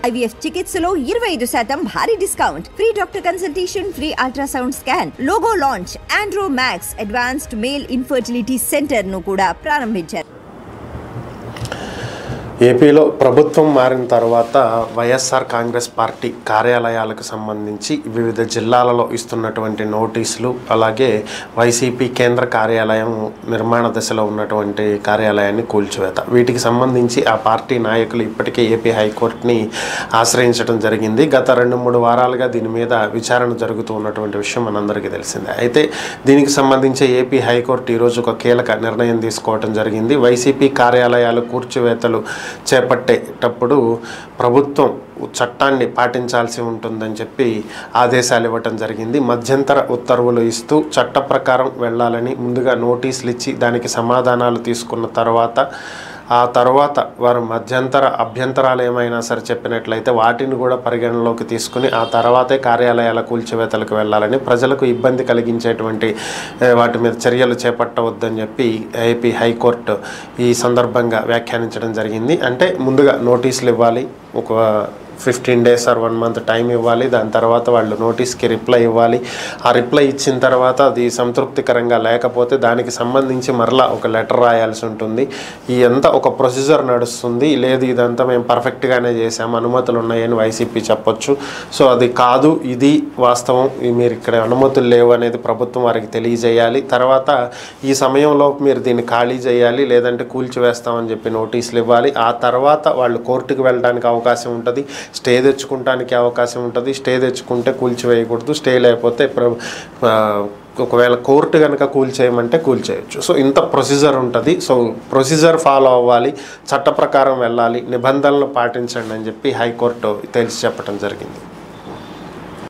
IVF చికిత్సలో 25% భారీ discount, free doctor consultation, free ultrasound scan, logo launch, Andro max advanced male infertility centre ను కూడా ప్రారంభించారు. ఏపీలో ప్రభుత్వం మారిన తర్వాత వైఎస్ఆర్ కాంగ్రెస్ పార్టీ కార్యాలయాలకు సంబంధించి వివిధ జిల్లాలలో ఇస్తున్నటువంటి నోటీసులు, అలాగే వైసీపీ కేంద్ర కార్యాలయం నిర్మాణ దశలో ఉన్నటువంటి కార్యాలయాన్ని కూల్చివేత, వీటికి సంబంధించి ఆ పార్టీ నాయకులు ఇప్పటికే ఏపీ హైకోర్టుని ఆశ్రయించడం జరిగింది. గత 2-3 వారాలుగా దీని మీద విచారణ జరుగుతూ ఉన్నటువంటి విషయం మనందరికీ తెలిసిందే. అయితే దీనికి సంబంధించి ఏపీ హైకోర్టు ఈరోజు ఒక కీలక నిర్ణయం తీసుకోవడం జరిగింది. వైసీపీ కార్యాలయాలు కూల్చివేతలు చేపట్టేటప్పుడు ప్రభుత్వం చట్టాన్ని పాటించాల్సి ఉంటుందని చెప్పి ఆదేశాలు ఇవ్వటం జరిగింది. మధ్యంతర ఉత్తర్వులు ఇస్తూ చట్ట ప్రకారం వెళ్ళాలని ముందుగా నోటీసులు ఇచ్చి దానికి సమాధానాలు తీసుకున్న తర్వాత వారు మధ్యంతర అభ్యంతరాలు ఏమైనా సరే చెప్పినట్లయితే వాటిని కూడా పరిగణలోకి తీసుకుని ఆ తర్వాతే కార్యాలయాల కూల్చివేతలకు వెళ్ళాలని, ప్రజలకు ఇబ్బంది కలిగించేటువంటి వాటి మీద చర్యలు చేపట్టవద్దని చెప్పి ఏపీ హైకోర్టు ఈ సందర్భంగా వ్యాఖ్యానించడం జరిగింది. అంటే ముందుగా నోటీసులు ఇవ్వాలి, ఒక 15 days or 1 month టైం ఇవ్వాలి. దాని తర్వాత వాళ్ళు నోటీస్కి రిప్లై ఇవ్వాలి. ఆ రిప్లై ఇచ్చిన తర్వాత అది సంతృప్తికరంగా లేకపోతే దానికి సంబంధించి మరలా ఒక లెటర్ రాయాల్సి ఉంటుంది. ఈ అంతా ఒక ప్రొసీజర్ నడుస్తుంది. లేదు ఇదంతా మేము పర్ఫెక్ట్గానే చేసాము, అనుమతులు ఉన్నాయని వైసీపీ చెప్పొచ్చు. సో అది కాదు, ఇది వాస్తవం, మీరు ఇక్కడ అనుమతులు లేవు అనేది ప్రభుత్వం వారికి తెలియజేయాలి. తర్వాత ఈ సమయంలో మీరు దీన్ని ఖాళీ చేయాలి, లేదంటే కూల్చివేస్తామని చెప్పి నోటీసులు ఇవ్వాలి. ఆ తర్వాత వాళ్ళు కోర్టుకు వెళ్ళడానికి అవకాశం ఉంటుంది, స్టే తెచ్చుకోవడానికి అవకాశం ఉంటుంది. స్టే తెచ్చుకుంటే కూల్చివేయకూడదు, స్టే లేకపోతే ఒకవేళ కోర్టు కనుక కూల్చేయమంటే కూల్చేయచ్చు. సో ఇంత ప్రొసీజర్ ఉంటుంది. సో ప్రొసీజర్ ఫాలో అవ్వాలి, చట్ట ప్రకారం వెళ్ళాలి, నిబంధనలు పాటించండి అని చెప్పి హైకోర్టు తేల్చి చెప్పడం జరిగింది.